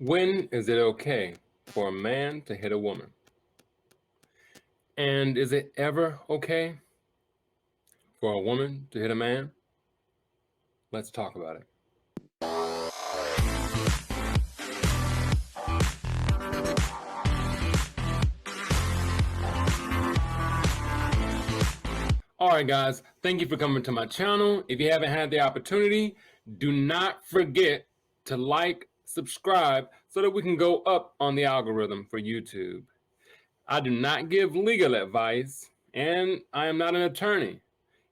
When is it okay for a man to hit a woman? And is it ever okay for a woman to hit a man? Let's talk about it. All right, guys, thank you for coming to my channel. If you haven't had the opportunity, do not forget to like, subscribe, so that we can go up on the algorithm for YouTube. I do not give legal advice, and I am not an attorney.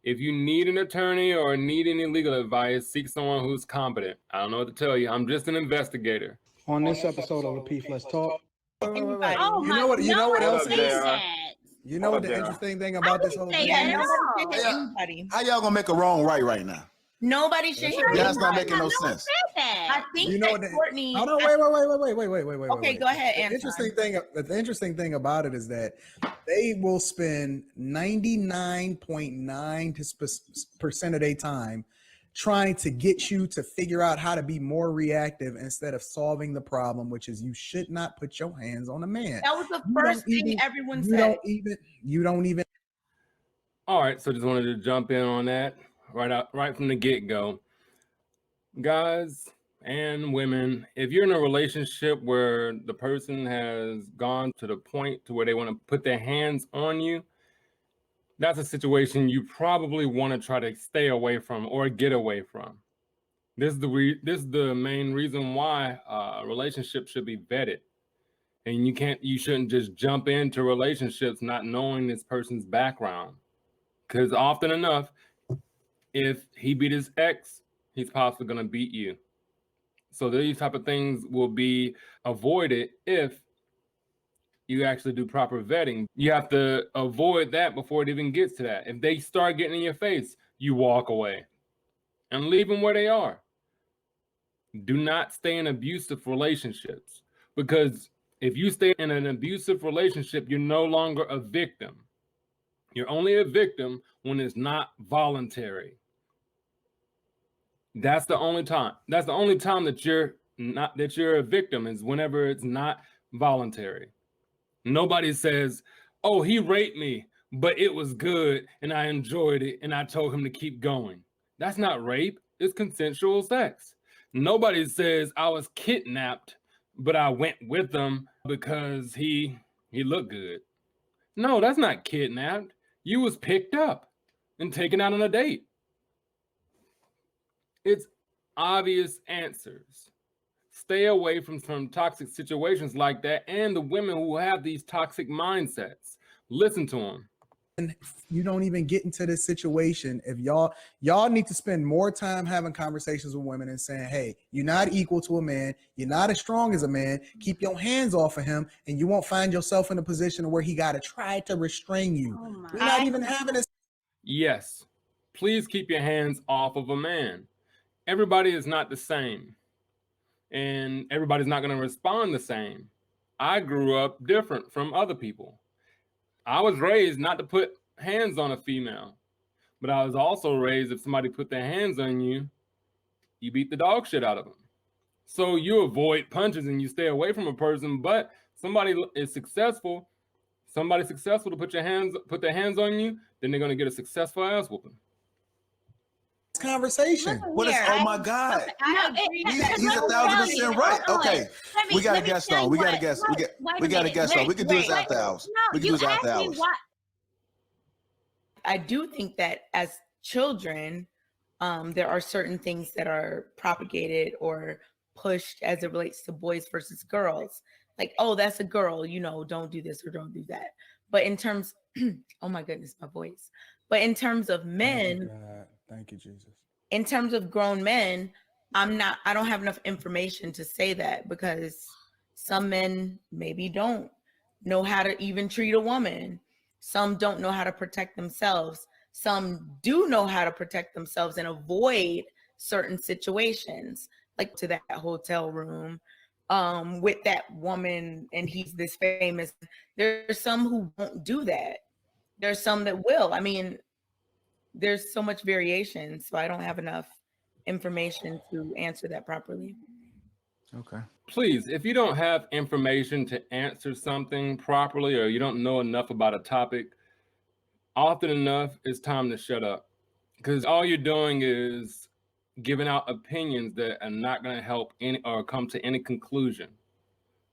If you need an attorney or need any legal advice, seek someone who's competent. I don't know what to tell you. I'm just an investigator. On this episode of the P Let's Talk. Oh, You know what? You know what else is? You know what the interesting thing about this whole thing is? How y'all gonna make a wrong right now? Nobody should hear That's not making no sense. I think You know what that the- Courtney. Hold on, wait. Okay, go ahead, The interesting thing about it is that they will spend 99.9% of their time trying to get you to figure out how to be more reactive instead of solving the problem, which is you should not put your hands on a man. That was the first thing everyone said. You don't even. All right, so just wanted to jump in on that right from the get-go. Guys and women, if you're in a relationship where the person has gone to the point to where they want to put their hands on you, that's a situation you probably want to try to stay away from or get away from. This is the main reason why a relationship should be vetted. And you shouldn't just jump into relationships not knowing this person's background. Because often enough, if he beat his ex, he's possibly going to beat you. So these type of things will be avoided if you actually do proper vetting. You have to avoid that before it even gets to that. If they start getting in your face, you walk away and leave them where they are. Do not stay in abusive relationships, because if you stay in an abusive relationship, you're no longer a victim. You're only a victim when it's not voluntary. That's the only time. That's the only time that you're a victim, is whenever it's not voluntary. Nobody says, "Oh, he raped me, but it was good and I enjoyed it and I told him to keep going." That's not rape. It's consensual sex. Nobody says, "I was kidnapped, but I went with him because he looked good." No, that's not kidnapped. You was picked up and taken out on a date. It's obvious answers. Stay away from some toxic situations like that and the women who have these toxic mindsets. Listen to them. And you don't even get into this situation if y'all need to spend more time having conversations with women and saying, hey, you're not equal to a man, you're not as strong as a man, keep your hands off of him, and you won't find yourself in a position where he got to try to restrain you. We're not even having this. Yes, please keep your hands off of a man. Everybody is not the same, and everybody's not going to respond the same. I grew up different from other people. I was raised not to put hands on a female, but I was also raised if somebody put their hands on you, you beat the dog shit out of them. So you avoid punches and you stay away from a person, but somebody successful to put their hands on you, then they're going to get a successful ass whooping. Conversation. What is? Oh my God! He's 1,000% right. Okay, we got a guest on. We got a guest. We got a guest on. We can do this after hours. We can do this after hours. I do think that as children, there are certain things that are propagated or pushed as it relates to boys versus girls. Like, oh, that's a girl, don't do this or don't do that. But in terms, oh my goodness, my voice. But in terms of men, thank you, Jesus. In terms of grown men, I don't have enough information to say that, because some men maybe don't know how to even treat a woman. Some don't know how to protect themselves. Some do know how to protect themselves and avoid certain situations, like to that hotel room with that woman and he's this famous. There's some who won't do that. There's some that will. I mean, there's so much variation, so I don't have enough information to answer that properly. Okay. Please, if you don't have information to answer something properly or you don't know enough about a topic, often enough, it's time to shut up. Because all you're doing is giving out opinions that are not going to help any or come to any conclusion.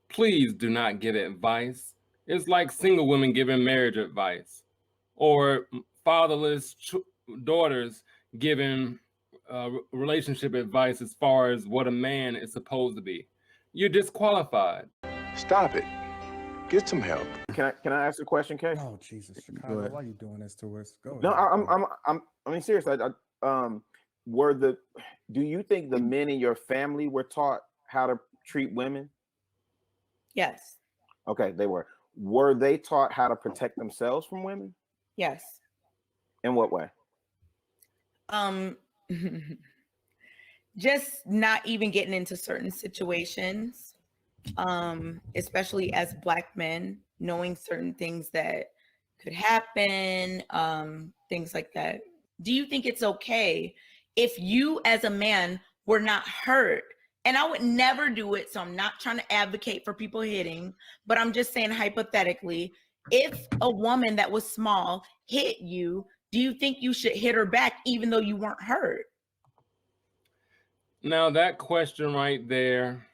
Please do not give advice. It's like single women giving marriage advice or fatherless daughters giving relationship advice as far as what a man is supposed to be. You're disqualified. Stop it. Get some help. Can I ask a question, Kay? Oh Jesus, Chicago! Why are you doing this to us? Go No, ahead. I mean, seriously. Do you think the men in your family were taught how to treat women? Yes. Okay, they were. Were they taught how to protect themselves from women? Yes. In what way? Just not even getting into certain situations, especially as Black men, knowing certain things that could happen, things like that. Do you think it's okay if you as a man were not hurt? And I would never do it, so I'm not trying to advocate for people hitting, but I'm just saying hypothetically, if a woman that was small hit you, do you think you should hit her back even though you weren't hurt? Now, that question right there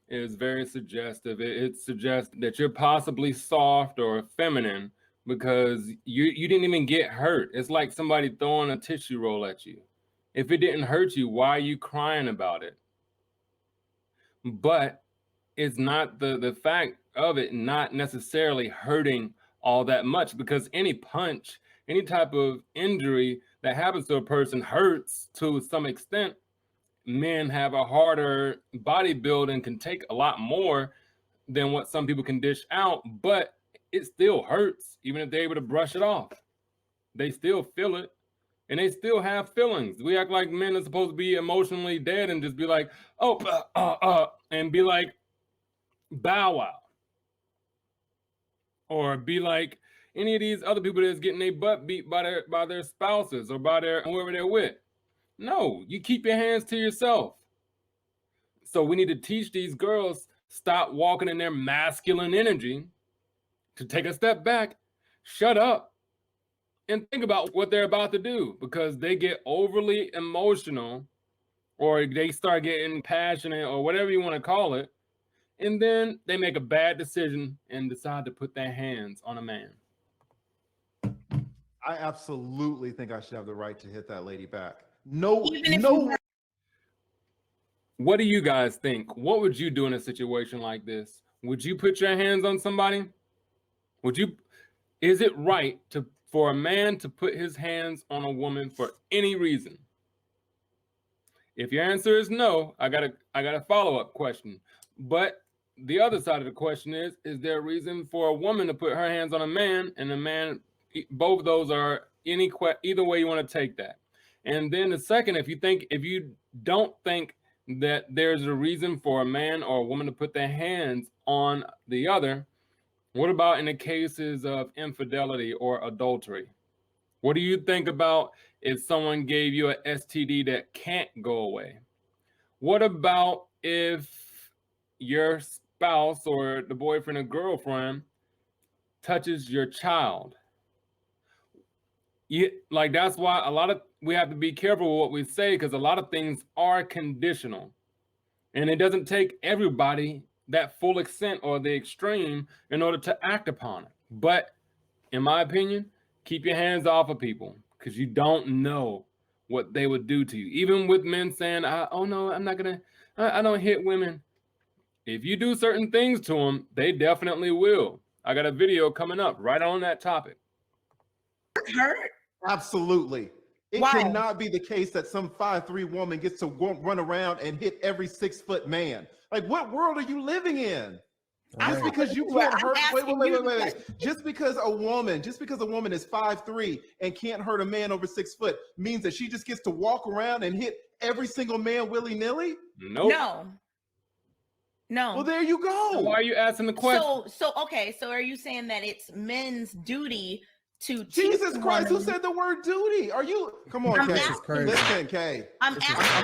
is very suggestive. It suggests that you're possibly soft or feminine because you didn't even get hurt. It's like somebody throwing a tissue roll at you. If it didn't hurt you, why are you crying about it? But it's not the fact of it not necessarily hurting all that much, because any punch, any type of injury that happens to a person hurts to some extent. Men have a harder body build and can take a lot more than what some people can dish out, but it still hurts. Even if they're able to brush it off, they still feel it, and they still have feelings. We act like men are supposed to be emotionally dead and just be like, oh, and be like Bow Wow, or be like any of these other people that's getting their butt beat by their spouses or by their whoever they're with. No, you keep your hands to yourself. So we need to teach these girls, stop walking in their masculine energy, to take a step back, shut up, and think about what they're about to do, because they get overly emotional or they start getting passionate or whatever you want to call it, and then they make a bad decision and decide to put their hands on a man. I absolutely think I should have the right to hit that lady back. No. What do you guys think? What would you do in a situation like this? Would you put your hands on somebody? Is it right for a man to put his hands on a woman for any reason? If your answer is no, I got a follow-up question. But the other side of the question is there a reason for a woman to put her hands on a man and a man? Both of those are either way you want to take that. And then the second, if you don't think that there's a reason for a man or a woman to put their hands on the other, what about in the cases of infidelity or adultery? What do you think about if someone gave you an STD that can't go away? What about if your spouse or the boyfriend or girlfriend touches your child? That's why we have to be careful with what we say, because a lot of things are conditional, and it doesn't take everybody that full extent or the extreme in order to act upon it. But in my opinion, keep your hands off of people, because you don't know what they would do to you. Even with men saying, oh no, I don't hit women. If you do certain things to them, they definitely will. I got a video coming up right on that topic. Hurt? Absolutely. It Why? cannot be the case that some 5'3" woman gets to run around and hit every 6-foot man. Like, what world are you living in? Just because you can't hurt. Wait. Just because a woman is 5'3" and can't hurt a man over 6 foot means that she just gets to walk around and hit every single man willy-nilly? Nope. No. Well, there you go. So why are you asking the question? So are you saying that it's men's duty to Jesus Christ, who said the word duty? Are you? Come on, Kay. Listen, Kay. I'm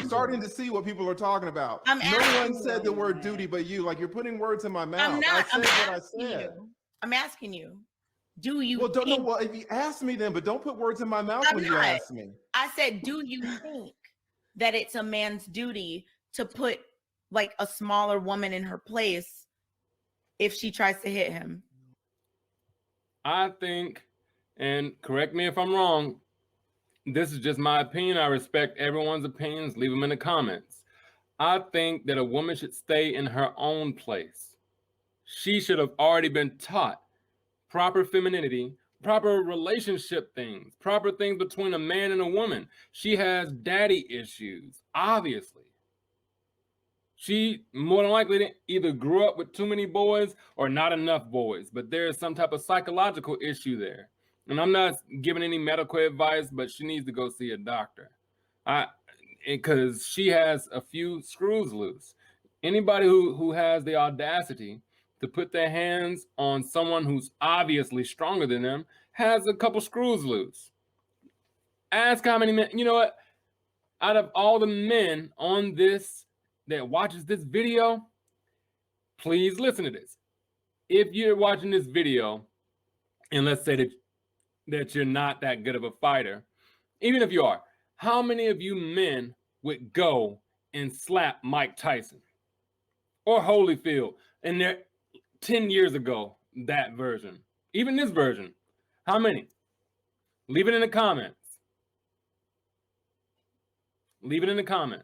starting to see what people are talking about. No one said the word duty but you. Like, you're putting words in my mouth. I said what I said. I'm asking you. Do you? Well, don't know. Well, if you ask me, then, but don't put words in my mouth when you ask me. I said, do you think that it's a man's duty to put like a smaller woman in her place if she tries to hit him? I think, and correct me if I'm wrong, this is just my opinion. I respect everyone's opinions. Leave them in the comments. I think that a woman should stay in her own place. She should have already been taught proper femininity, proper relationship things, proper things between a man and a woman. She has daddy issues, obviously. She more than likely either grew up with too many boys or not enough boys, but there is some type of psychological issue there. And I'm not giving any medical advice, but she needs to go see a doctor. Because she has a few screws loose. Anybody who has the audacity to put their hands on someone who's obviously stronger than them has a couple screws loose. Ask how many men, you know what? Out of all the men on this that watches this video, please listen to this. If you're watching this video, and let's say that you're not that good of a fighter, even if you are, how many of you men would go and slap Mike Tyson or Holyfield in their 10 years ago, that version, even this version? How many? Leave it in the comments. Leave it in the comments.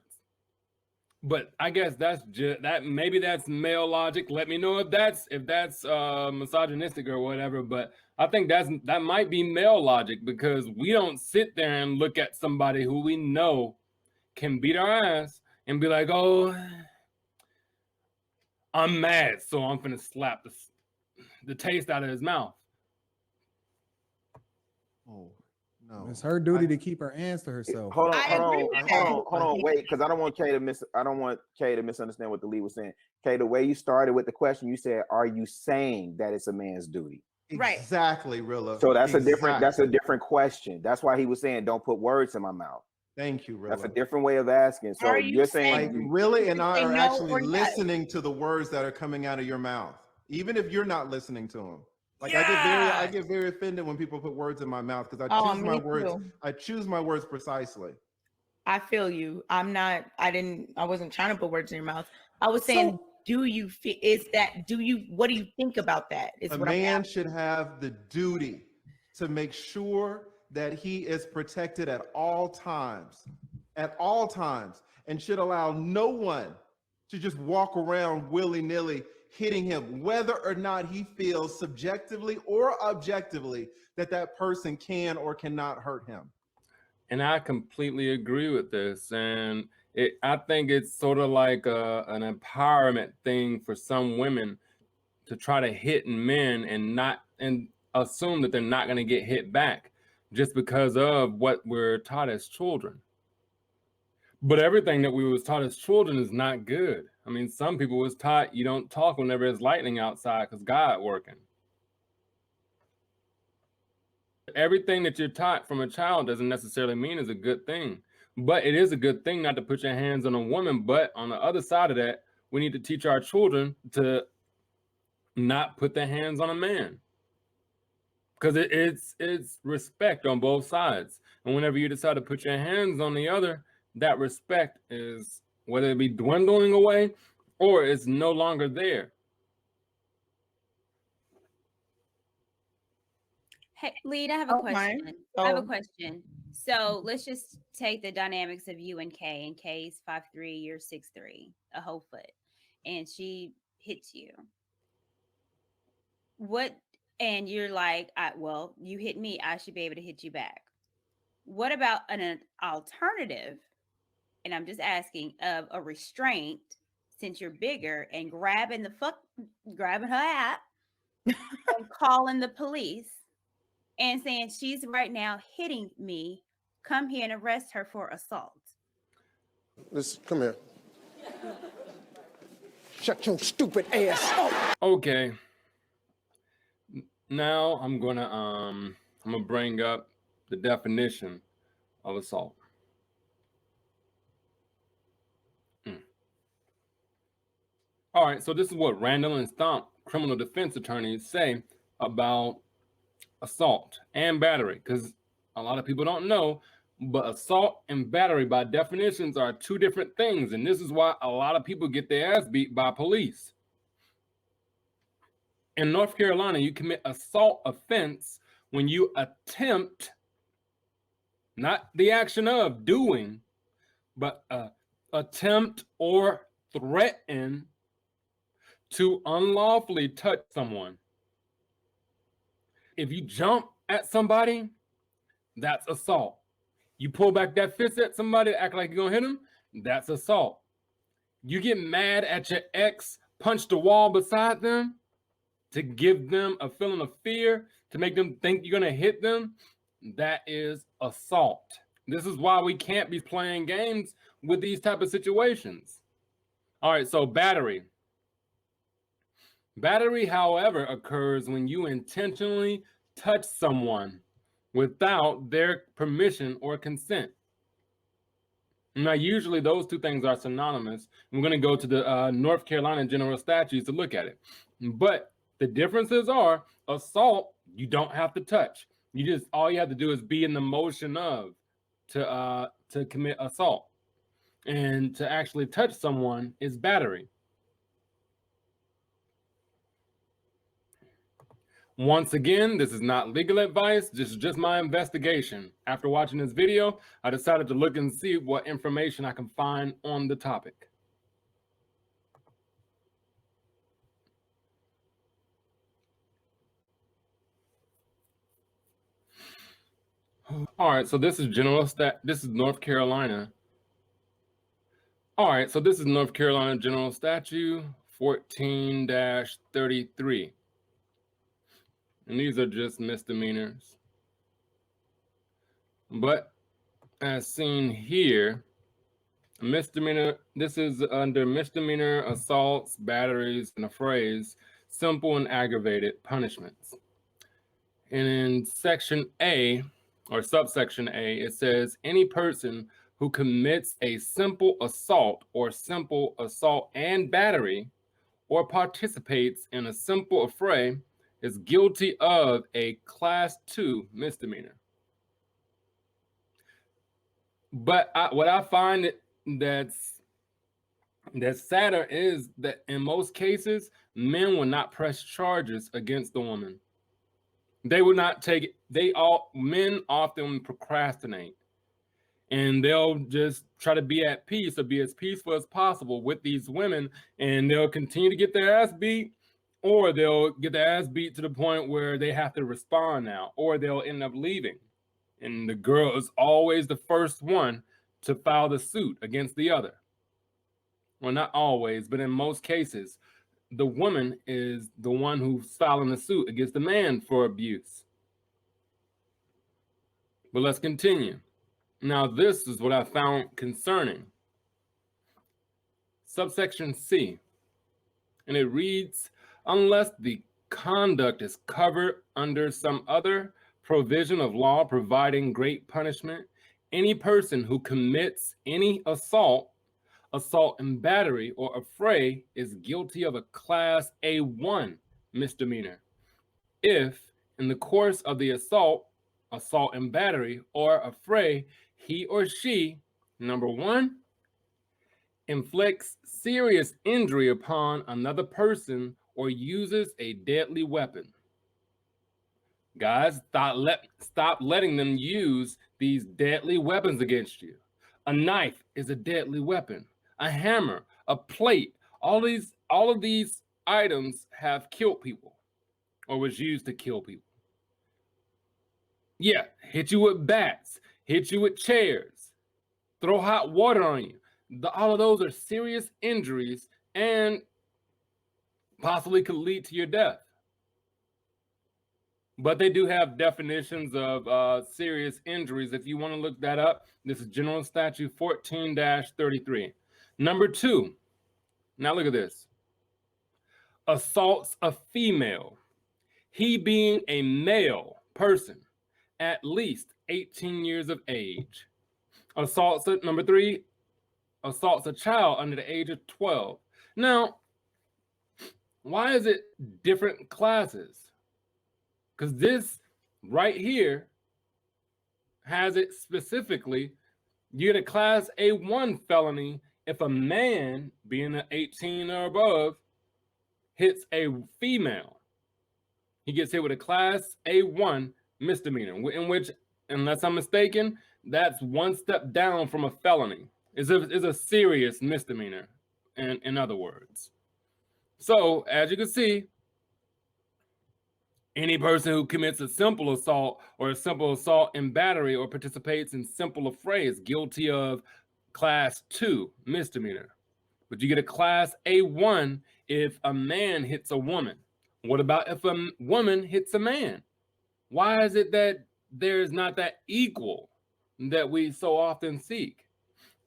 But I guess that's just that. Maybe that's male logic. Let me know if that's misogynistic or whatever. But I think that might be male logic, because we don't sit there and look at somebody who we know can beat our ass and be like, "Oh, I'm mad, so I'm gonna slap the taste out of his mouth." Oh, no. It's her duty to keep her hands to herself. Hold on, wait, because I don't want Kay to misunderstand what the lead was saying. Kay, the way you started with the question, you said, "Are you saying that it's a man's duty?" Right. Exactly, Rilla. So that's a different question. That's why he was saying, "Don't put words in my mouth." Thank you, Rilla. That's a different way of asking. So you're saying, like, Really and I are actually listening to the words that are coming out of your mouth, even if you're not listening to them. Like, I get very offended when people put words in my mouth, because I choose my words. I choose my words precisely. I feel you. I wasn't trying to put words in your mouth. I was saying, do you feel, what do you think about that? A man should have the duty to make sure that he is protected at all times, and should allow no one to just walk around willy-nilly hitting him, whether or not he feels subjectively or objectively that person can or cannot hurt him. And I completely agree with this. And I think it's sort of like an empowerment thing for some women to try to hit men and assume that they're not going to get hit back just because of what we're taught as children. But everything that we was taught as children is not good. I mean, some people was taught you don't talk whenever it's lightning outside because God working. Everything that you're taught from a child doesn't necessarily mean is a good thing. But it is a good thing not to put your hands on a woman. But on the other side of that, we need to teach our children to not put their hands on a man. Because it's respect on both sides. And whenever you decide to put your hands on the other, that respect is, whether it be dwindling away or it's no longer there. Hey, Lead, I have a question. I have a question. So let's just take the dynamics of you and Kay. And Kay's 5'3", you're 6'3", a whole foot, and she hits you. And you're like, well, you hit me, I should be able to hit you back. What about an alternative? And I'm just asking, of a restraint, since you're bigger, and grabbing her app and calling the police and saying she's right now hitting me. Come here and arrest her for assault. Listen, come here. Shut your stupid ass up. Okay. Now I'm gonna I'm going to bring up the definition of assault. All right, so this is what Randall and Stomp, criminal defense attorneys, say about assault and battery, because a lot of people don't know, but assault and battery by definitions are two different things, and this is why a lot of people get their ass beat by police. In North Carolina, you commit assault offense when you attempt, not the action of doing, but attempt or threaten to unlawfully touch someone. If you jump at somebody, that's assault. You pull back that fist at somebody, act like you're gonna hit them, that's assault. You get mad at your ex, punch the wall beside them to give them a feeling of fear, to make them think you're gonna hit them, that is assault. This is why we can't be playing games with these type of situations. All right, so battery. Battery, however, occurs when you intentionally touch someone without their permission or consent. Now, usually those two things are synonymous. We're going to go to the North Carolina general statutes to look at it. But the differences are assault, you don't have to touch. All you have to do is be in the motion of to commit assault. And to actually touch someone is battery. Once again, this is not legal advice. This is just my investigation. After watching this video, I decided to look and see what information I can find on the topic. All right, so this is this is North Carolina. All right, so this is North Carolina General Statute 14-33. And these are just misdemeanors. But as seen here, misdemeanor, this is under misdemeanor assaults, batteries, and affrays, simple and aggravated punishments. And in section A, or subsection A, it says any person who commits a simple assault or simple assault and battery or participates in a simple affray is guilty of a class 2 misdemeanor. But what I find that's sadder is that in most cases, men will not press charges against the woman. They will not take it. Men often procrastinate, and they'll just try to be at peace or be as peaceful as possible with these women, and they'll continue to get their ass beat, or they'll get their ass beat to the point where they have to respond now, or they'll end up leaving. And the girl is always the first one to file the suit against the other. Well, not always, but in most cases, the woman is the one who's filing the suit against the man for abuse. But let's continue. Now, this is what I found concerning. Subsection C, and it reads, unless the conduct is covered under some other provision of law providing great punishment, any person who commits any assault and battery, or affray is guilty of a class A1 misdemeanor. If, in the course of the assault and battery, or affray, he or she, number 1, inflicts serious injury upon another person or uses a deadly weapon. Guys, stop letting them use these deadly weapons against you. A knife is a deadly weapon. A hammer, a plate, all of these items have killed people or was used to kill people. Yeah, hit you with bats, hit you with chairs, throw hot water on you. All of those are serious injuries and possibly could lead to your death. But they do have definitions of serious injuries. If you want to look that up, this is General Statute 14-33. Number 2, now look at this. Assaults a female. He being a male person at least 18 years of age. Number 3, assaults a child under the age of 12. Now, why is it different classes? Because this right here has it specifically. You get a class A1 felony if a man, being an 18 or above, hits a female. He gets hit with a class A1 misdemeanor, in which, unless I'm mistaken, that's one step down from a felony. It's a serious misdemeanor, in other words. So, as you can see, any person who commits a simple assault or a simple assault and battery or participates in simple affray is guilty of class 2 misdemeanor. But you get a class A1 if a man hits a woman. What about if a woman hits a man? Why is it that there's not that equal that we so often seek?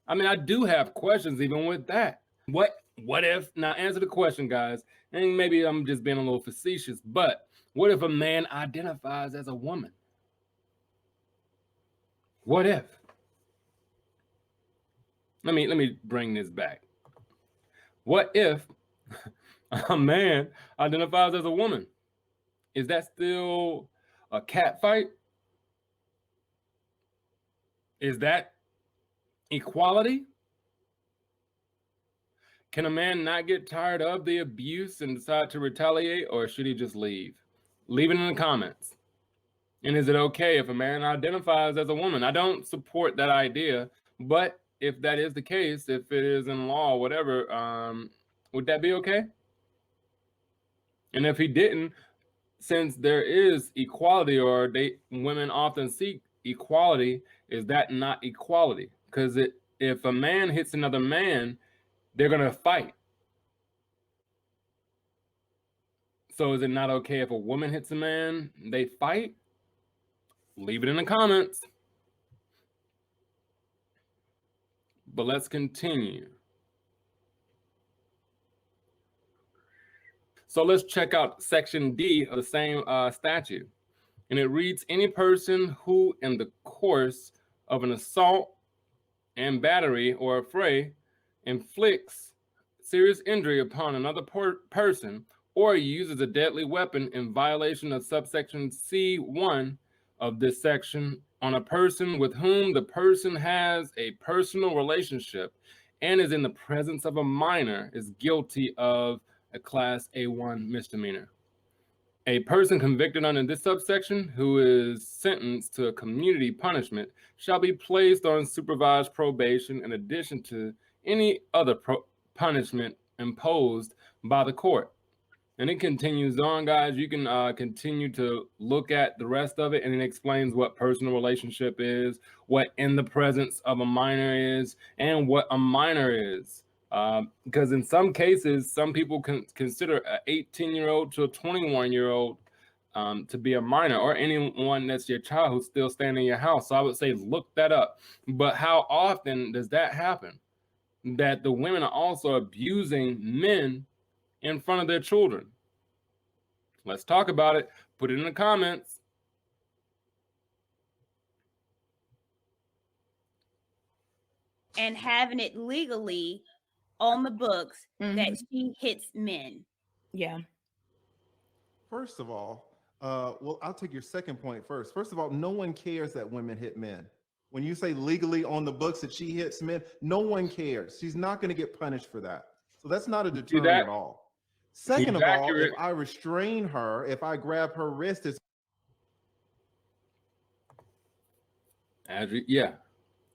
I mean, I do have questions even with that. What if, now answer the question, guys, and maybe I'm just being a little facetious, but what if a man identifies as a woman? What if? Let me bring this back. What if a man identifies as a woman? Is that still a cat fight? Is that equality? Can a man not get tired of the abuse and decide to retaliate, or should he just leave? Leave it in the comments. And is it okay if a man identifies as a woman? I don't support that idea, but if that is the case, if it is in law, whatever, would that be okay? And if he didn't, since there is equality, or women often seek equality, is that not equality? Because if a man hits another man, they're gonna fight. So is it not okay if a woman hits a man, they fight? Leave it in the comments. But let's continue. So let's check out Section D of the same statute. And it reads, any person who in the course of an assault and battery or affray inflicts serious injury upon another person or uses a deadly weapon in violation of subsection C1 of this section on a person with whom the person has a personal relationship and is in the presence of a minor is guilty of a class A1 misdemeanor. A person convicted under this subsection who is sentenced to a community punishment shall be placed on supervised probation in addition to any other punishment imposed by the court. And it continues on, guys. You can continue to look at the rest of it, and it explains what personal relationship is, what in the presence of a minor is, and what a minor is. Because in some cases, some people can consider an 18-year-old to a 21-year-old to be a minor, or anyone that's your child who's still staying in your house. So I would say look that up. But how often does that happen? That the women are also abusing men in front of their children? Let's talk about it. Put it in the comments. And having it legally on the books that she hits men. Yeah. First of all, well, I'll take your second point first. First of all, no one cares that women hit men. When you say legally on the books that she hits men, no one cares. She's not going to get punished for that. So that's not a deterrent at all. Second of all, if I restrain her, if I grab her wrist, it's yeah,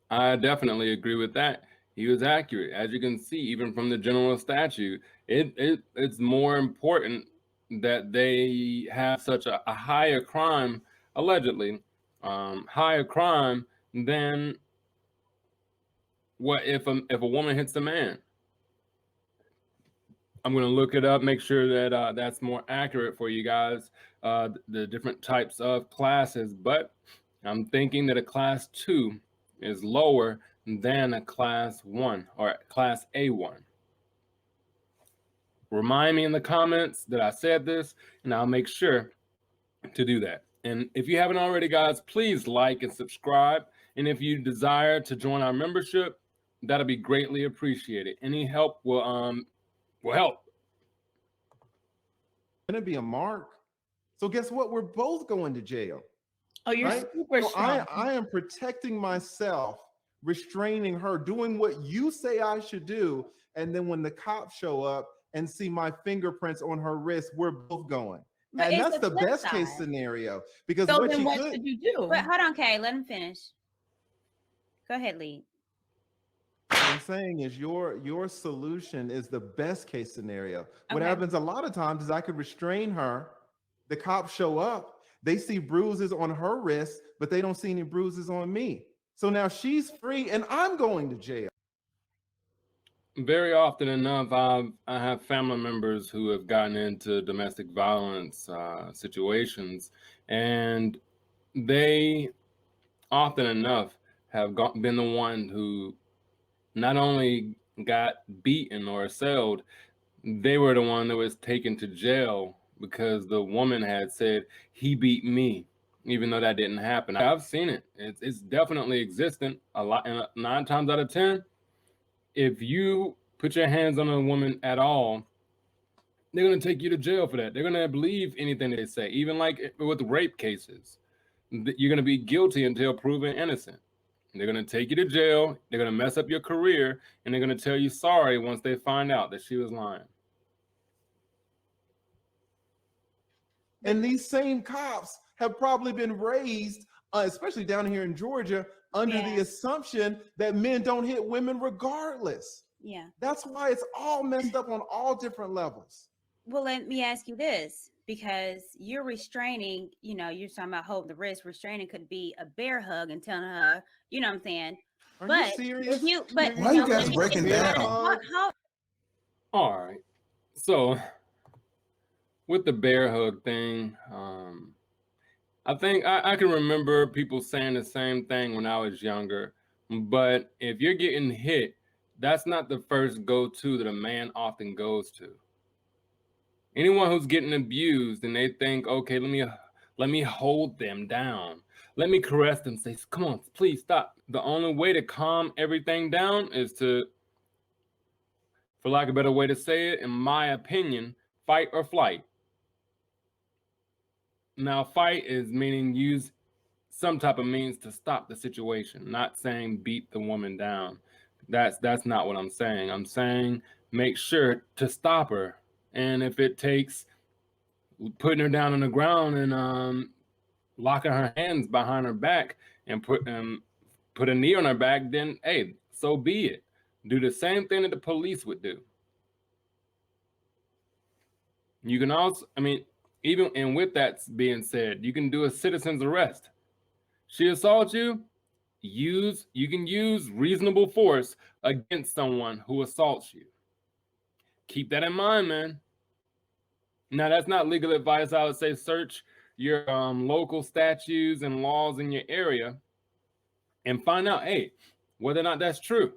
I definitely agree with that. He was accurate. As you can see, even from the general statute, it's more important that they have such a higher crime, allegedly, higher crime than what if a woman hits a man. I'm going to look it up, make sure that that's more accurate for you guys, the different types of classes. But I'm thinking that a class 2 is lower than a class 1 or class A1. Remind me in the comments that I said this, and I'll make sure to do that. And if you haven't already, guys, please like and subscribe. And if you desire to join our membership, that'll be greatly appreciated. Any help will help. Gonna be a mark. So guess what? We're both going to jail. Oh, you're right? super So strong. I am protecting myself, restraining her, doing what you say I should do. And then when the cops show up and see my fingerprints on her wrist, we're both going. But And it's that's the the flip best case side. scenario, because So what then she what could, should you do? But hold on, Kay, let him finish. Go ahead, Lee. what I'm saying is your solution is the best case scenario. What Okay. happens a lot of times is I could restrain her, the cops show up, they see bruises on her wrist, but they don't see any bruises on me. So now she's free and I'm going to jail. Very often enough, I have family members who have gotten into domestic violence situations, and they often enough have been the one who not only got beaten or assailed, they were the one that was taken to jail because the woman had said, he beat me, even though that didn't happen. I've seen it. It's definitely existent a lot. And 9 times out of 10, if you put your hands on a woman at all, they're going to take you to jail for that. They're going to believe anything they say, even like with rape cases. You're going to be guilty until proven innocent. They're going to take you to jail. They're going to mess up your career, and they're going to tell you sorry once they find out that she was lying. And these same cops have probably been raised, especially down here in Georgia, under the assumption that men don't hit women regardless. Yeah. That's why it's all messed up on all different levels. Well, let me ask you this, because you're restraining, you're talking about holding the wrist. Restraining could be a bear hug and telling her, you know what I'm saying? Are but you serious? Why you guys breaking down? All right. So with the bear hug thing, I think I can remember people saying the same thing when I was younger. But if you're getting hit, that's not the first go-to that a man often goes to. Anyone who's getting abused and they think, okay, let me hold them down. Let me caress them, say, come on, please stop. The only way to calm everything down is to, for lack of a better way to say it, in my opinion, fight or flight. Now, fight is meaning use some type of means to stop the situation, not saying beat the woman down. That's not what I'm saying. I'm saying make sure to stop her. And if it takes putting her down on the ground and locking her hands behind her back and put a knee on her back, then hey, so be it. Do the same thing that the police would do. You can also, even and with that being said, you can do a citizen's arrest. She assaults you, you can use reasonable force against someone who assaults you. Keep that in mind, man. Now, that's not legal advice. I would say search your local statutes and laws in your area and find out, hey, whether or not that's true.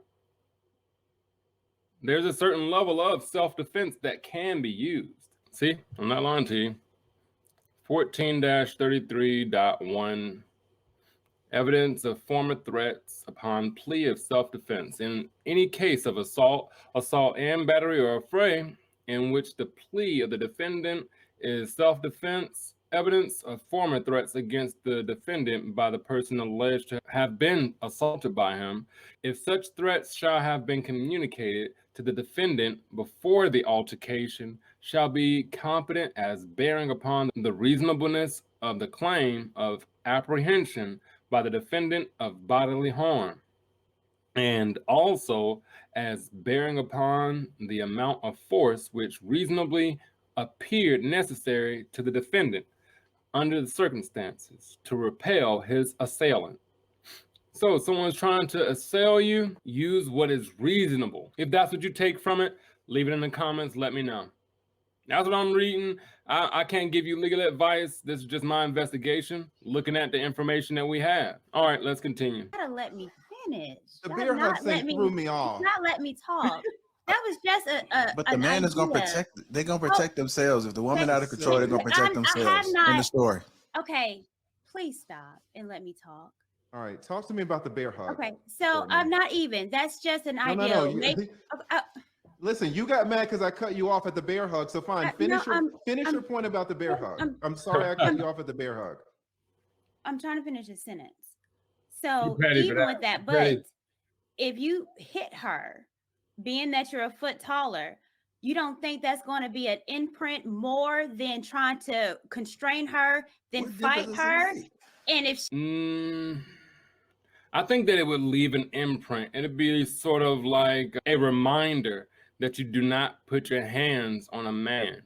There's a certain level of self-defense that can be used. See, I'm not lying to you. 14-33.1. Evidence of former threats upon plea of self-defense. In any case of assault and battery or affray in which the plea of the defendant is self-defense, evidence of former threats against the defendant by the person alleged to have been assaulted by him, if such threats shall have been communicated to the defendant before the altercation, shall be competent as bearing upon the reasonableness of the claim of apprehension by the defendant of bodily harm, and also as bearing upon the amount of force which reasonably appeared necessary to the defendant under the circumstances to repel his assailant. So if someone's trying to assail you, use what is reasonable. If that's what you take from it, leave it in the comments, let me know. That's what I'm reading. I can't give you legal advice. This is just my investigation, looking at the information that we have. All right, let's continue. You gotta let me finish. The bear hug thing threw me off. Not let me talk. That was just But the man is gonna protect. They're gonna protect themselves. If the woman out of control, they're gonna protect themselves in the story. Okay, please stop and let me talk. All right, talk to me about the bear hug. Okay, so I'm not even. That's just an idea. No. Listen, you got mad because I cut you off at the bear hug. So fine, finish your point about the bear hug. I'm sorry I cut you off at the bear hug. I'm trying to finish a sentence. So even with that, but if you hit her, being that you're a foot taller, you don't think that's going to be an imprint more than trying to constrain her, than fight her? And if I think that it would leave an imprint. It'd be sort of like a reminder that you do not put your hands on a man.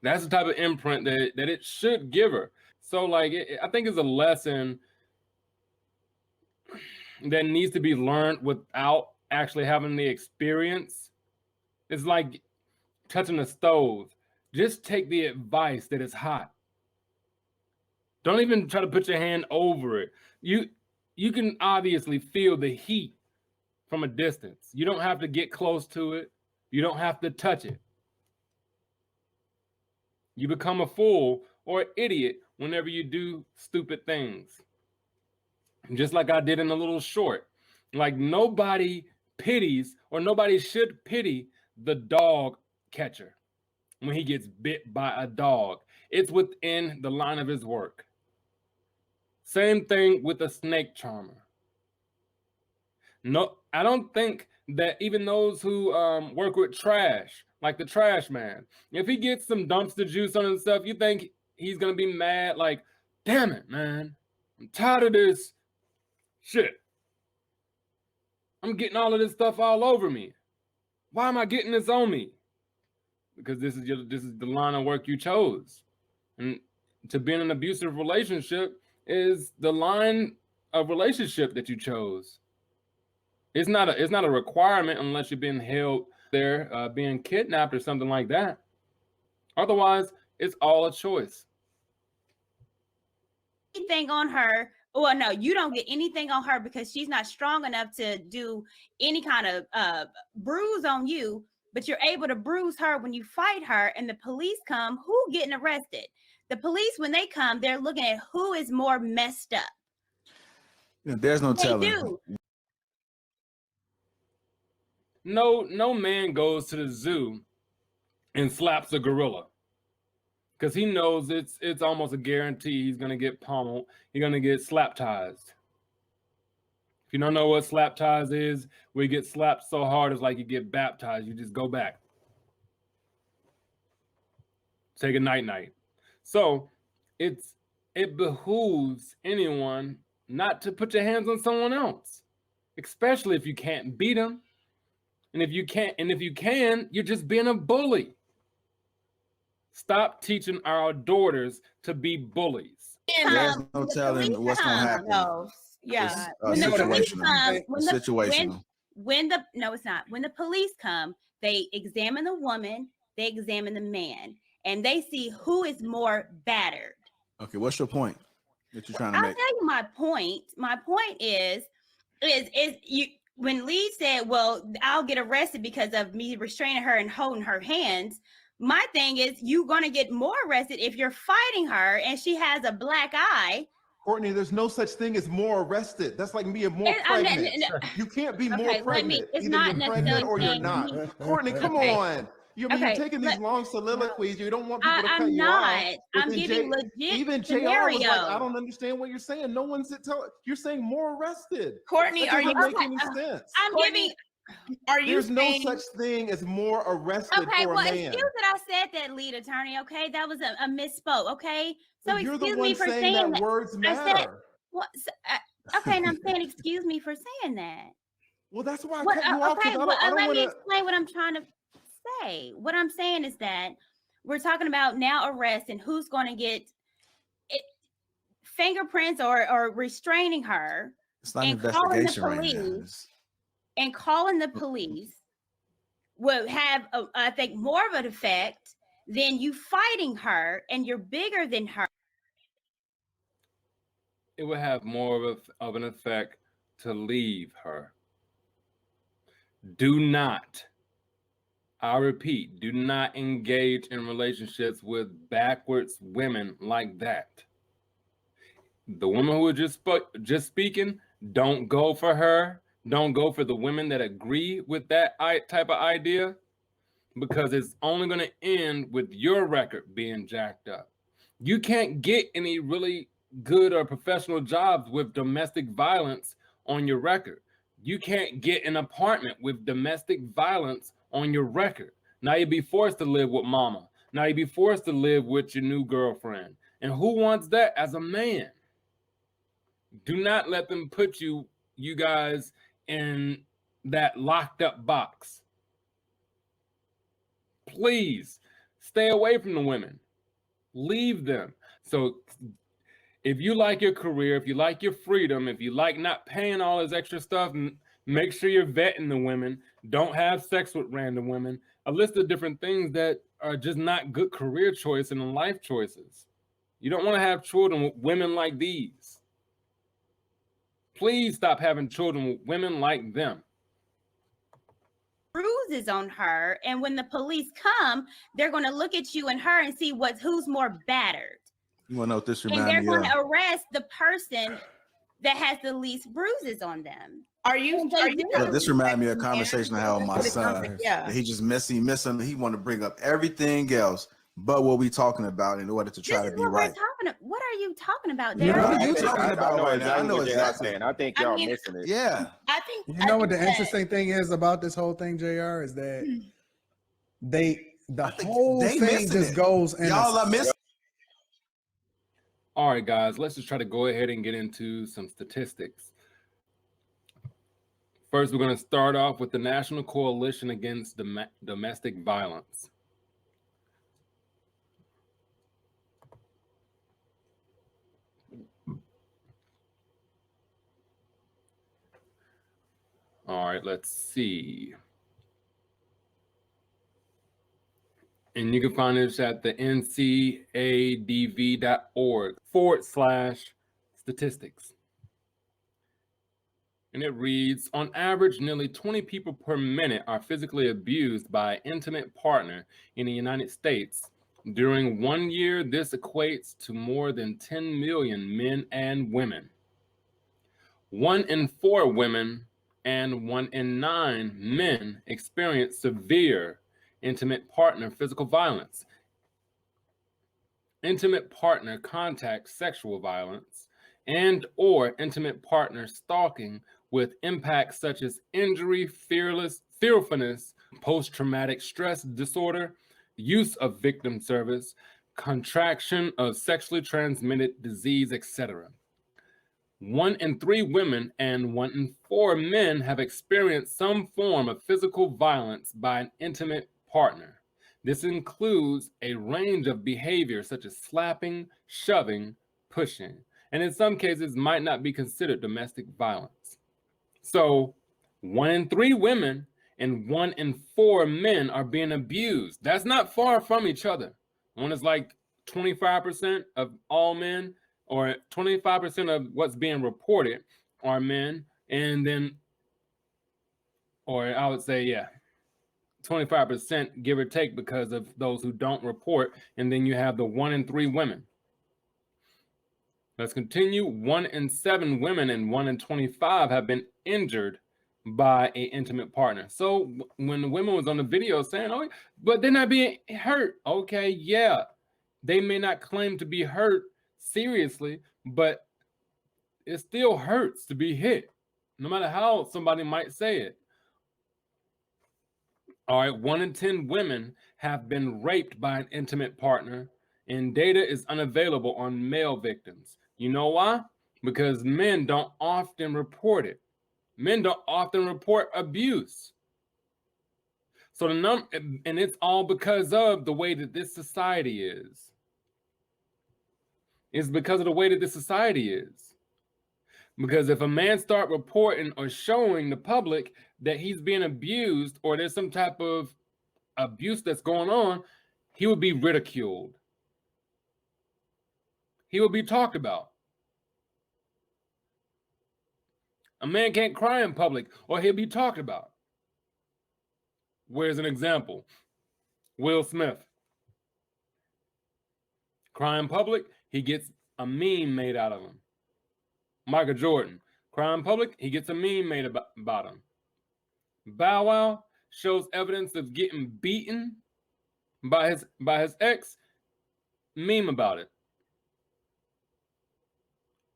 That's the type of imprint that it should give her. So like, I think it's a lesson that needs to be learned without actually having the experience. It's like touching a stove. Just take the advice that it's hot. Don't even try to put your hand over it. You can obviously feel the heat from a distance. You don't have to get close to it. You don't have to touch it. You become a fool or an idiot whenever you do stupid things. Just like I did in a little short. Like nobody pities, or nobody should pity, the dog catcher when he gets bit by a dog. It's within the line of his work. Same thing with a snake charmer. No, I don't think that even those who work with trash, like the trash man, if he gets some dumpster juice on himself, you think he's gonna be mad? Like, damn it, man, I'm tired of this shit. I'm getting all of this stuff all over me. Why am I getting this on me? Because this is the line of work you chose, and to be in an abusive relationship is the line of relationship that you chose. It's not a requirement unless you're being held there, being kidnapped or something like that. Otherwise, it's all a choice. Anything on her? Well, no, you don't get anything on her because she's not strong enough to do any kind of bruise on you. But you're able to bruise her when you fight her, and the police come. Who getting arrested? The police, when they come, they're looking at who is more messed up. There's no telling. No man goes to the zoo and slaps a gorilla because he knows it's almost a guarantee he's gonna get pummeled. He's gonna get slap-tized. If you don't know what slap-ties is, where you get slapped so hard it's like you get baptized. You just go back. Take a night-night. So it behooves anyone not to put your hands on someone else, especially if you can't beat them. And if you can, you're just being a bully. Stop teaching our daughters to be bullies. There's no telling what's going to happen. No. Yeah. It's situational. No, it's not. When the police come, they examine the woman, they examine the man, and they see who is more battered. Okay, what's your point that you're trying to make? I'll tell you my point. My point is you. When Lee said, well, I'll get arrested because of me restraining her and holding her hands, my thing is you're going to get more arrested if you're fighting her and she has a black eye. Courtney, there's no such thing as more arrested. That's like being more pregnant. You can't be more pregnant. Either you're pregnant or you're not. Courtney, come on. You're taking these long soliloquies. You don't want people to cut you off. I'm giving legit even JR was like, I don't understand what you're saying. No one's you're saying more arrested. Courtney, are you making any sense? There's no such thing as more arrested for a man. Excuse that I said that, lead attorney. Okay, that was a misspoke. Okay, so you're excuse the one me for saying that words matter. Okay, and I'm saying excuse me for saying that. Well, that's why I cut you off. Okay, let me explain what I'm trying to say. What I'm saying is that we're talking about now arrest and who's going to get fingerprints or restraining her. It's not an investigation right now. And calling the police will have, I think, more of an effect than you fighting her and you're bigger than her. It would have more of an effect to leave her. Do not, I repeat, do not engage in relationships with backwards women like that. The woman who was just speaking, don't go for her. Don't go for the women that agree with that type of idea, because it's only going to end with your record being jacked up. You can't get any really good or professional jobs with domestic violence on your record. You can't get an apartment with domestic violence on your record. Now you'd be forced to live with mama. Now you'd be forced to live with your new girlfriend. And who wants that as a man? Do not let them put you guys in that locked up box. Please stay away from the women. Leave them. So if you like your career, if you like your freedom, if you like not paying all this extra stuff, make sure you're vetting the women. Don't have sex with random women. A list of different things that are just not good career choices and life choices. You don't want to have children with women like these. Please stop having children with women like them. Bruises on her, and when the police come, they're going to look at you and her and see who's more battered. You want to know what this and reminds me they're of? going to arrest the person that has the least bruises on them. This reminds me of a conversation I had with my son. Yeah, he just missing. He want to bring up everything else but what we talking about in order to try to be right. What are you talking about, Derek? Derek? What are you talking about right now? I know exactly. exactly. I think y'all missing it. Yeah. I think You know what the interesting thing is about this whole thing, JR, is that the whole thing just goes in. Y'all are missing. All right, guys, let's just try to go ahead and get into some statistics. First, we're going to start off with the National Coalition Against Domestic Violence. All right, let's see. And you can find this at the ncadv.org/statistics. And it reads, on average, nearly 20 people per minute are physically abused by an intimate partner in the United States. During 1 year, this equates to more than 10 million men and women. 1 in 4 women and 1 in 9 men experience severe intimate partner physical violence, intimate partner contact sexual violence, and or intimate partner stalking with impacts such as injury, fearfulness, post-traumatic stress disorder, use of victim service, contraction of sexually transmitted disease, etc. 1 in 3 women and 1 in 4 men have experienced some form of physical violence by an intimate partner. This includes a range of behaviors such as slapping, shoving, pushing, and in some cases might not be considered domestic violence. So 1 in 3 women and 1 in 4 men are being abused. That's not far from each other. One is like 25% of all men, or 25% of what's being reported are men, and then, or I would say, yeah, 25% give or take because of those who don't report, and then you have the 1 in 3 women. Let's continue. 1 in 7 women and 1 in 25 have been injured by an intimate partner. So when the women was on the video saying, oh, but they're not being hurt. Okay, yeah, they may not claim to be hurt seriously, but it still hurts to be hit, no matter how somebody might say it. All right, 1 in 10 women have been raped by an intimate partner, and data is unavailable on male victims. You know why? Because men don't often report it. Men don't often report abuse. So and it's all because of the way that this society is. It's because of the way that this society is. Because if a man start reporting or showing the public that he's being abused or there's some type of abuse that's going on, he would be ridiculed. He will be talked about. A man can't cry in public or he'll be talked about. Where's an example? Will Smith. Cry in public, he gets a meme made out of him. Michael Jordan, cry in public, he gets a meme made about him. Bow Wow shows evidence of getting beaten by his ex, meme about it.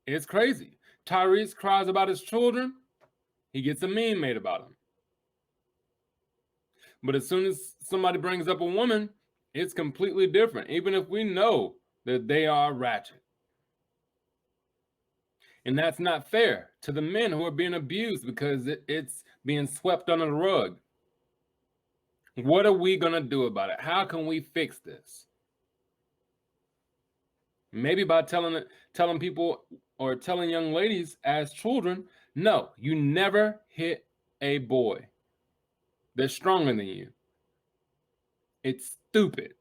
It's crazy. Tyrese cries about his children, he gets a meme made about him. But as soon as somebody brings up a woman, it's completely different, even if we know that they are ratchet. And that's not fair to the men who are being abused because it's being swept under the rug. What are we going to do about it? How can we fix this? Maybe by telling people or telling young ladies as children, no, you never hit a boy. They're stronger than you. It's stupid.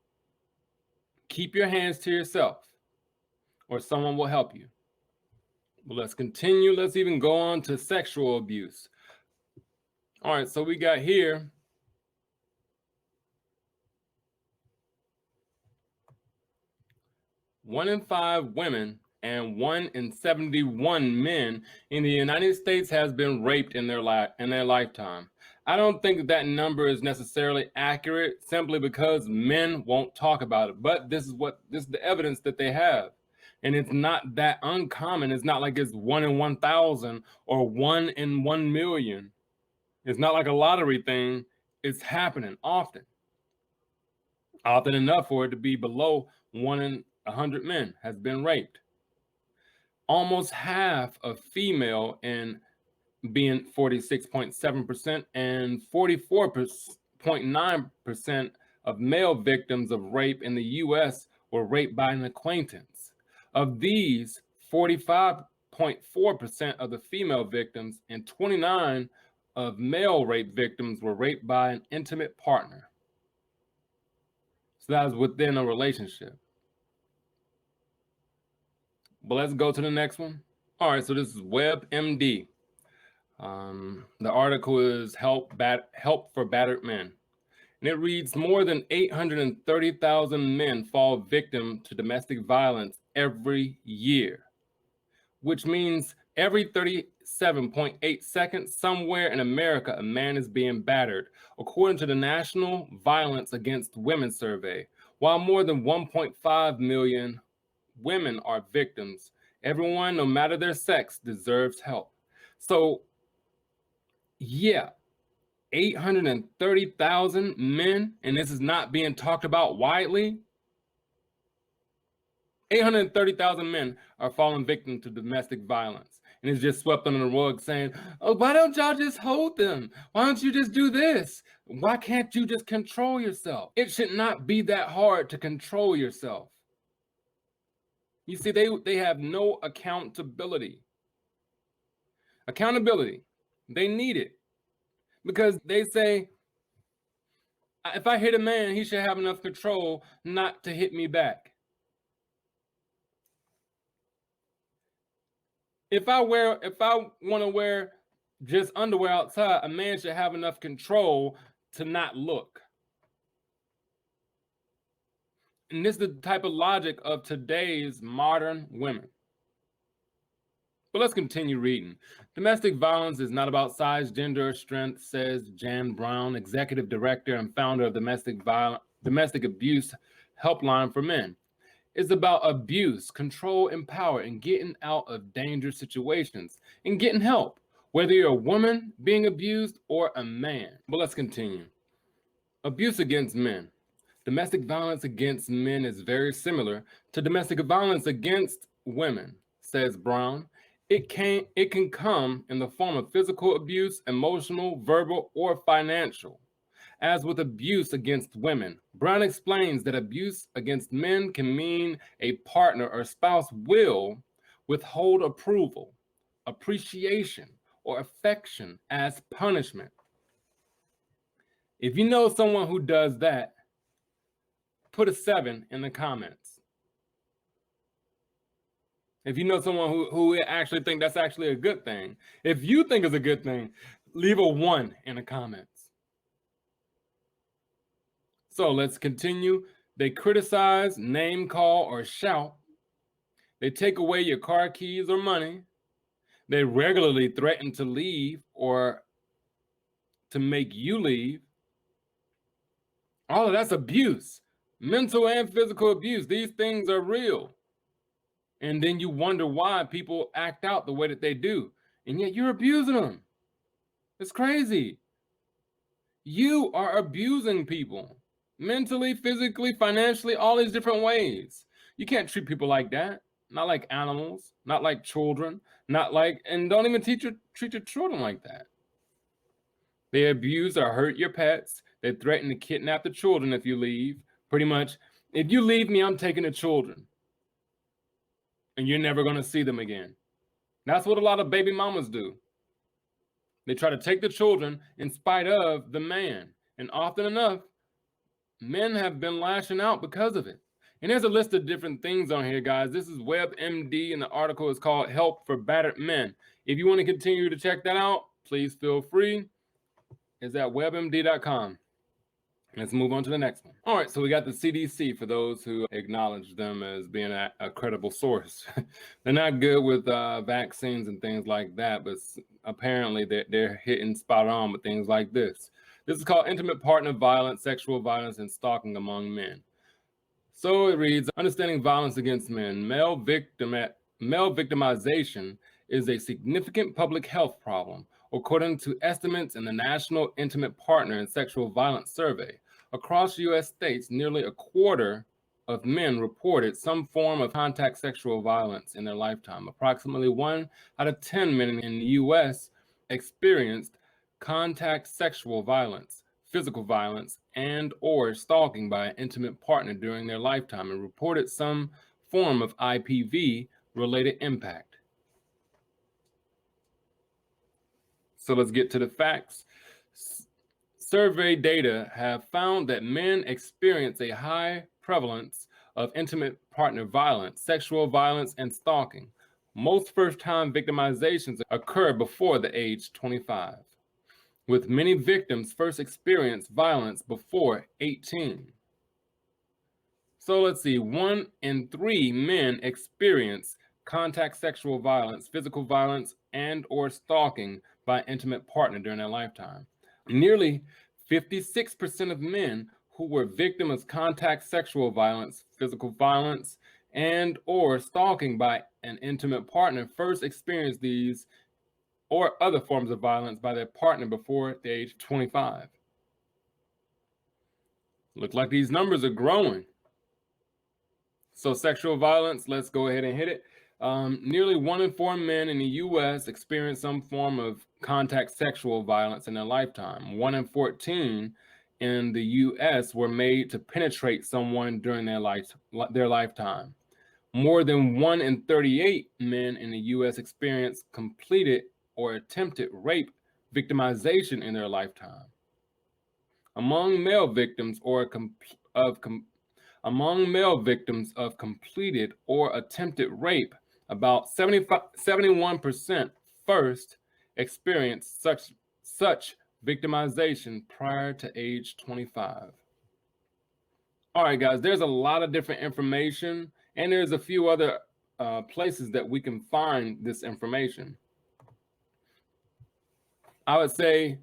Keep your hands to yourself or someone will help you. Well, let's continue. Let's even go on to sexual abuse. All right, so we got here. One in 5 women and 1 in 71 men in the United States has been raped in their lifetime. I don't think that number is necessarily accurate simply because men won't talk about it. But this is the evidence that they have. And it's not that uncommon. It's not like it's 1 in 1,000 or 1 in 1 million. It's not like a lottery thing. It's happening often. Often enough for it to be below 1 in 100 men has been raped. Almost half of female in being 46.7% and 44.9% of male victims of rape in the US were raped by an acquaintance. Of these, 45.4% of the female victims and 29% of male rape victims were raped by an intimate partner. So that was within a relationship. But let's go to the next one. All right, so this is WebMD. The article is Help for Battered Men. And it reads, more than 830,000 men fall victim to domestic violence every year, which means every 37.8 seconds somewhere in America, a man is being battered, according to the National Violence Against Women Survey. While more than 1.5 million women are victims, everyone, no matter their sex, deserves help. So, yeah, 830,000 men, and this is not being talked about widely. 830,000 men are falling victim to domestic violence. And it's just swept under the rug saying, oh, why don't y'all just hold them? Why don't you just do this? Why can't you just control yourself? It should not be that hard to control yourself. You see, they have no accountability. Accountability, they need it. Because they say, if I hit a man, he should have enough control not to hit me back. If I want to wear just underwear outside, a man should have enough control to not look. And this is the type of logic of today's modern women. But let's continue reading. Domestic violence is not about size, gender, or strength, says Jan Brown, executive director and founder of Domestic Abuse Helpline for Men. It's about abuse, control, and power, and getting out of dangerous situations and getting help, whether you're a woman being abused or a man. But let's continue. Abuse against men. Domestic violence against men is very similar to domestic violence against women, says Brown. It can come in the form of physical abuse, emotional, verbal, or financial. As with abuse against women, Brown explains that abuse against men can mean a partner or spouse will withhold approval, appreciation, or affection as punishment. If you know someone who does that, put a 7 in the comments. If you know someone who actually think that's actually a good thing. If you think it's a good thing, leave a 1 in the comments. So let's continue. They criticize, name call, or shout. They take away your car keys or money. They regularly threaten to leave or to make you leave. All of that's abuse, mental and physical abuse. These things are real. And then you wonder why people act out the way that they do. And yet you're abusing them. It's crazy. You are abusing people mentally, physically, financially, all these different ways. You can't treat people like that. Not like animals, not like children, not like, and don't even treat your children like that. They abuse or hurt your pets. They threaten to kidnap the children if you leave. Pretty much, if you leave me, I'm taking the children. And you're never going to see them again. That's what a lot of baby mamas do. They try to take the children in spite of the man. And often enough, men have been lashing out because of it. And there's a list of different things on here, guys. This is WebMD, and the article is called Help for Battered Men. If you want to continue to check that out, please feel free. It's at webmd.com. Let's move on to the next one. All right, so we got the CDC for those who acknowledge them as being a credible source. They're not good with vaccines and things like that, but apparently they're hitting spot on with things like this. This is called intimate partner violence, sexual violence, and stalking among men. So it reads, understanding violence against men. Male victimization is a significant public health problem, according to estimates in the National Intimate Partner and Sexual Violence Survey. Across U.S. states, nearly a quarter of men reported some form of contact sexual violence in their lifetime. Approximately 1 out of 10 men in the U.S. experienced contact sexual violence, physical violence, and or stalking by an intimate partner during their lifetime, and reported some form of IPV-related impact. So let's get to the facts. Survey data have found that men experience a high prevalence of intimate partner violence, sexual violence, and stalking. Most first-time victimizations occur before the age 25, with many victims first experience violence before 18. So let's see, 1 in 3 men experience contact sexual violence, physical violence, and or stalking by an intimate partner during their lifetime. Nearly 56% of men who were victims of contact sexual violence, physical violence, and or stalking by an intimate partner first experienced these or other forms of violence by their partner before the age of 25. Look like these numbers are growing. So sexual violence, let's go ahead and hit it. Nearly 1 in 4 men in the U.S. experience some form of contact sexual violence in their lifetime. 1 in 14 in the U.S. were made to penetrate someone during their lifetime. More than 1 in 38 men in the U.S. experienced completed or attempted rape victimization in their lifetime. Among male victims of completed or attempted rape, about 71% first experienced such victimization prior to age 25. All right, guys, there's a lot of different information, and there's a few other places that we can find this information. I would say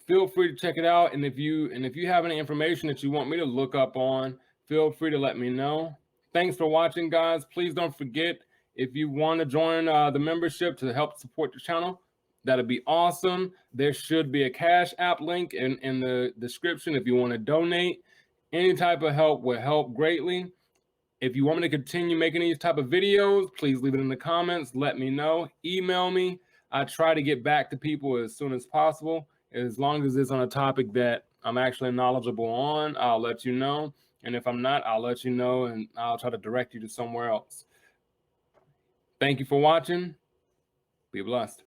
feel free to check it out, and if you have any information that you want me to look up on, feel free to let me know. Thanks for watching, guys. Please don't forget, if you want to join the membership to help support the channel, that'd be awesome. There should be a Cash App link in the description if you want to donate. Any type of help will help greatly. If you want me to continue making these type of videos, please leave it in the comments. Let me know. Email me. I try to get back to people as soon as possible. As long as it's on a topic that I'm actually knowledgeable on, I'll let you know. And if I'm not, I'll let you know, and I'll try to direct you to somewhere else. Thank you for watching. Be blessed.